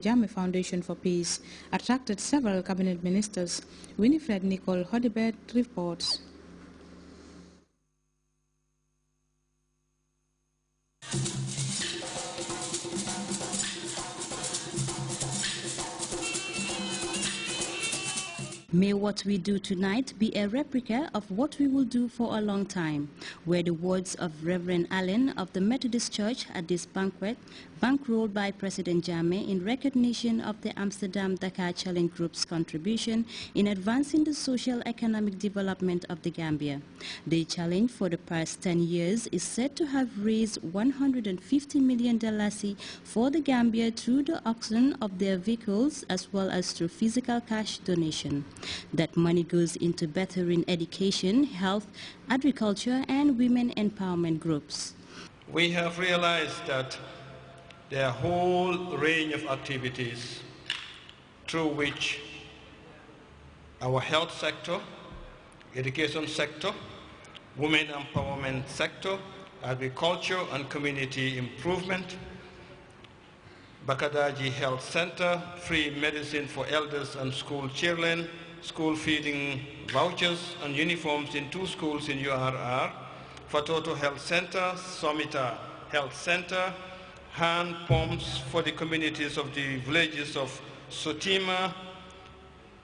Jammeh Foundation for Peace attracted several cabinet ministers. Winifred Nicole Hodibet reports. May what we do tonight be a replica of what we will do for a long time, were the words of Reverend Allen of the Methodist Church at this banquet, bankrolled by President Jammeh in recognition of the Amsterdam Dakar Challenge Group's contribution in advancing the social economic development of the Gambia. The challenge for the past 10 years is said to have raised $150 million for the Gambia through the auction of their vehicles as well as through physical cash donation. That money goes into bettering education, health, agriculture, and women empowerment groups. We have realized that there are a whole range of activities through which our health sector, education sector, women empowerment sector, agriculture and community improvement, Bakadaji Health Center, free medicine for elders and school children, school feeding vouchers and uniforms in 2 schools in URR, Fatoto Health Center, Somita Health Center, hand pumps for the communities of the villages of Sotima,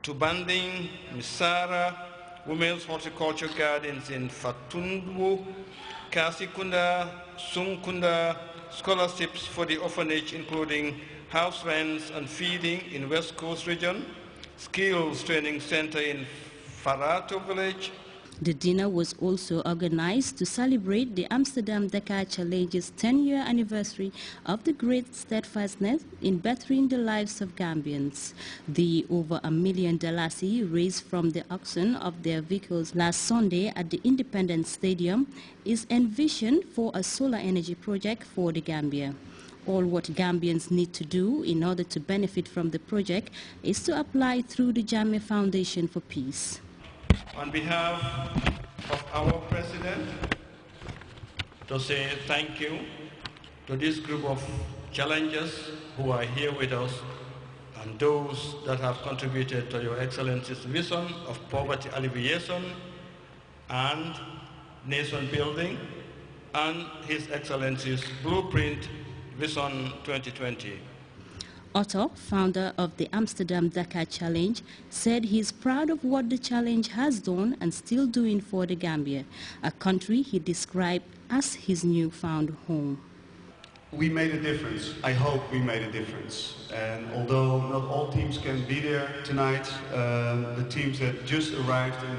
Tubanding, Misara, women's horticulture gardens in Fatundu, Kasikunda, Sungkunda, scholarships for the orphanage including house rents and feeding in West Coast region, skills training center in Farato village. The dinner was also organized to celebrate the Amsterdam Dakar Challenge's 10-year anniversary of the great steadfastness in bettering the lives of Gambians. The over $1 million raised from the auction of their vehicles last Sunday at the Independence Stadium is envisioned for a solar energy project for the Gambia. All what Gambians need to do in order to benefit from the project is to apply through the Jammeh Foundation for Peace. On behalf of our president, to say thank you to this group of challengers who are here with us and those that have contributed to Your Excellency's vision of poverty alleviation and nation building and His Excellency's blueprint Vision 2020. Otto, founder of the Amsterdam Dakar Challenge, said he is proud of what the challenge has done and still doing for the Gambia, a country he described as his newfound home. We made a difference. I hope we made a difference. And although not all teams can be there tonight, the teams that just arrived in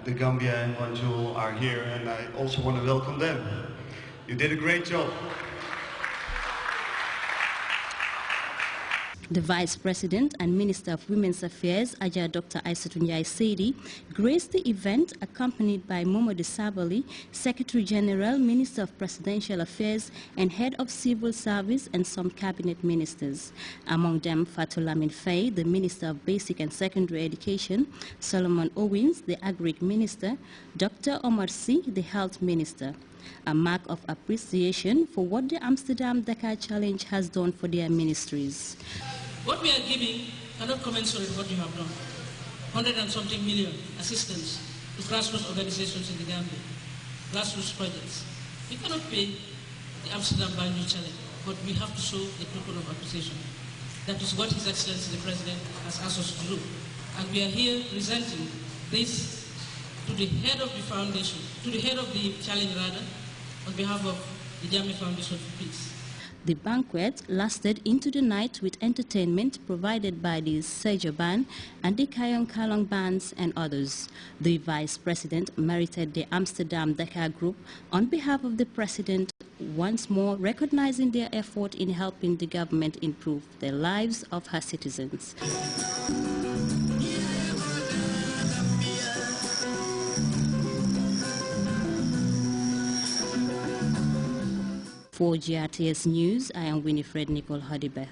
the Gambia and Banjul are here, and I also want to welcome them. You did a great job. The Vice President and Minister of Women's Affairs, Aja Dr. Aissatou Njie Seydi, graced the event accompanied by Momodou Sabally, Secretary General, Minister of Presidential Affairs, and Head of Civil Service, and some cabinet ministers. Among them, Fatou Lamine Faye, the Minister of Basic and Secondary Education, Solomon Owens, the Agric Minister, Dr. Omar Sy, the Health Minister. A mark of appreciation for what the Amsterdam Dakar Challenge has done for their ministries. What we are giving cannot commensurate what you have done. 100 and something million assistance to grassroots organizations in the Gambia, grassroots projects. We cannot pay the Amsterdam Banjul Challenge, but we have to show a token of appreciation. That is what His Excellency the President has asked us to do. And we are here presenting this to the head of the foundation, to the head of the challenge rather, on behalf of the Jammeh Foundation for Peace. The banquet lasted into the night with entertainment provided by the Sejo Band and the Kayong Kalong bands and others. The Vice President merited the Amsterdam Dakar Group on behalf of the President, once more recognizing their effort in helping the government improve the lives of her citizens. For GRTS News, I am Winifred Nicole Hodibet.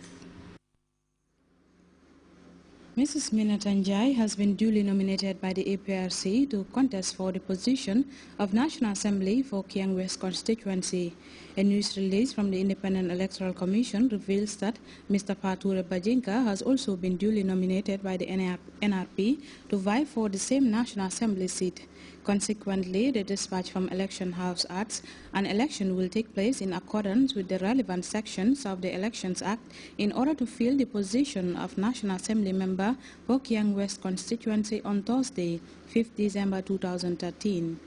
Mrs. Minata Njai has been duly nominated by the APRC to contest for the position of National Assembly for Kiang West constituency. A news release from the Independent Electoral Commission reveals that Mr. Pature Bajinka has also been duly nominated by the NRP to vie for the same National Assembly seat. Consequently, the dispatch from Election House adds an election will take place in accordance with the relevant sections of the Elections Act in order to fill the position of National Assembly member for Kiang West constituency on Thursday, 5th December 2013.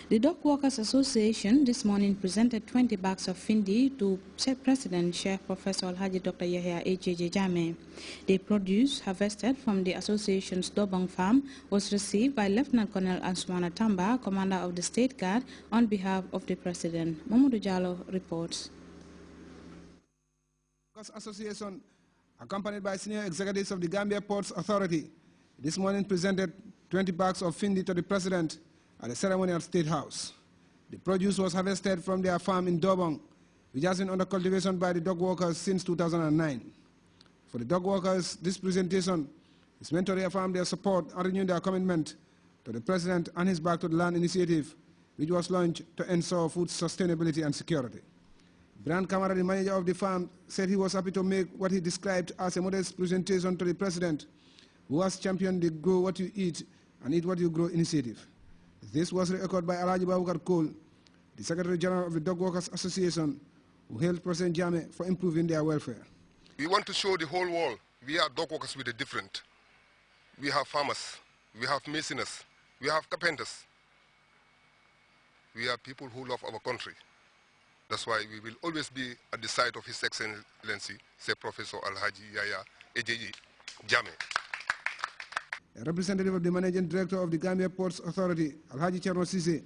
The Dock Workers Association this morning presented 20 bags of Findi to President Sheikh Professor Alhaji Dr. Yahya A.J.J. Jammeh. The produce harvested from the association's Dobong farm was received by Lieutenant Colonel Answana Tamba, commander of the State Guard, on behalf of the President. Mamadou Jallo reports. Association, accompanied by senior executives of the Gambia Ports Authority, this morning presented 20 bags of Findi to the President at the ceremony at State House. The produce was harvested from their farm in Dobong, which has been under cultivation by the dog workers since 2009. For the dog workers, this presentation is meant to reaffirm their support and renew their commitment to the President and his Back to the Land initiative, which was launched to ensure food sustainability and security. Brand Kamara, the manager of the farm, said he was happy to make what he described as a modest presentation to the President, who has championed the Grow What You Eat and Eat What You Grow initiative. This was re-echoed by Alhaji Babukar Cole, the Secretary General of the Dog Workers Association, who hailed President Jammeh for improving their welfare. We want to show the whole world we are dog workers with a different. We have farmers, we have masoners, we have carpenters. We are people who love our country. That's why we will always be at the side of His Excellency, say Professor Alhaji Yahya A.J.J. Jammeh. A representative of the Managing Director of the Gambia Ports Authority, Alhaji Cherno Sise,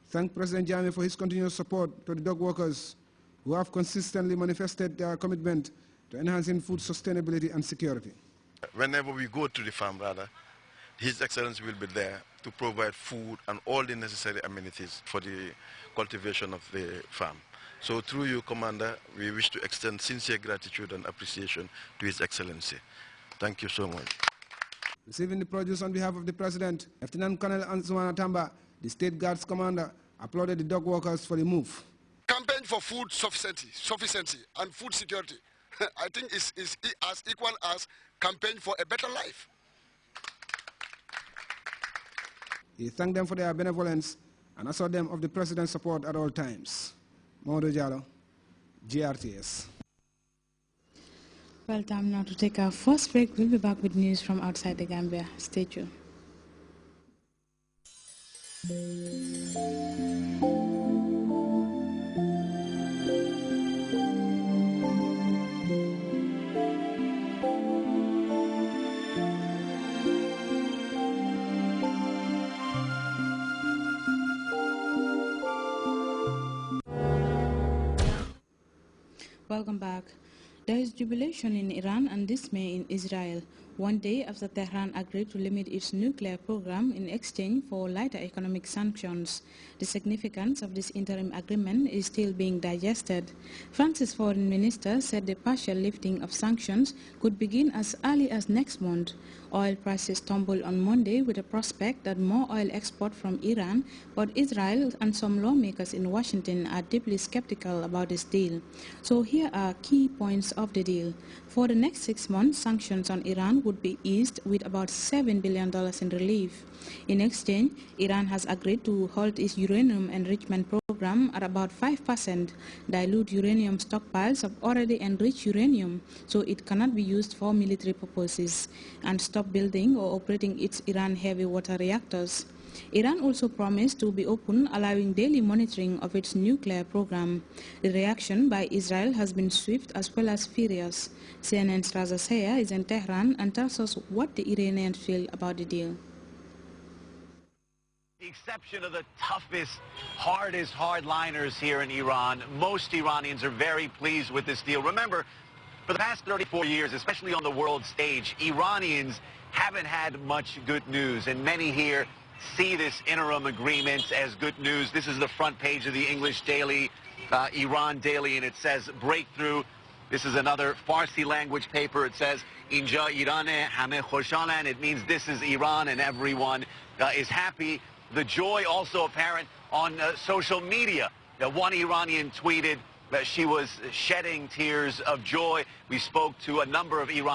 thanked President Jammeh for his continuous support to the dog workers who have consistently manifested their commitment to enhancing food sustainability and security. Whenever we go to the farm, His Excellency will be there to provide food and all the necessary amenities for the cultivation of the farm. So through you, Commander, we wish to extend sincere gratitude and appreciation to His Excellency. Thank you so much. Receiving the produce on behalf of the President, Lieutenant Colonel Answana Tamba, the State Guard's commander, applauded the dog workers for the move. Campaign for food sufficiency and food security, I think is as equal as campaign for a better life. He thanked them for their benevolence and assured them of the President's support at all times. Mamadou Jallo, GRTS. Well, time now to take our first break. We'll be back with news from outside the Gambia. Stay tuned. Welcome back. There is jubilation in Iran and dismay in Israel, one day after Tehran agreed to limit its nuclear program in exchange for lighter economic sanctions. The significance of this interim agreement is still being digested. France's foreign minister said the partial lifting of sanctions could begin as early as next month. Oil prices tumbled on Monday with a prospect that more oil export from Iran, but Israel and some lawmakers in Washington are deeply skeptical about this deal. So here are key points of the deal. For the next 6 months, sanctions on Iran would be eased with about $7 billion in relief. In exchange, Iran has agreed to halt its uranium enrichment program at about 5%, dilute uranium stockpiles of already enriched uranium so it cannot be used for military purposes, and stop building or operating its Iran heavy water reactors. Iran also promised to be open, allowing daily monitoring of its nuclear program. The reaction by Israel has been swift as well as furious. CNN's Raza Seya is in Tehran and tells us what the Iranians feel about the deal. The exception of the toughest, hardest hardliners here in Iran, most Iranians are very pleased with this deal. Remember, for the past 34 years, especially on the world stage, Iranians haven't had much good news, and many here see this interim agreement as good news. This is the front page of the English daily, Iran Daily, and it says breakthrough This is another Farsi language paper. It says, Inja Irane Hame Khoshalan. It means this is Iran and everyone is happy. The joy also apparent on social media. One Iranian tweeted that she was shedding tears of joy. We spoke to a number of Iranians.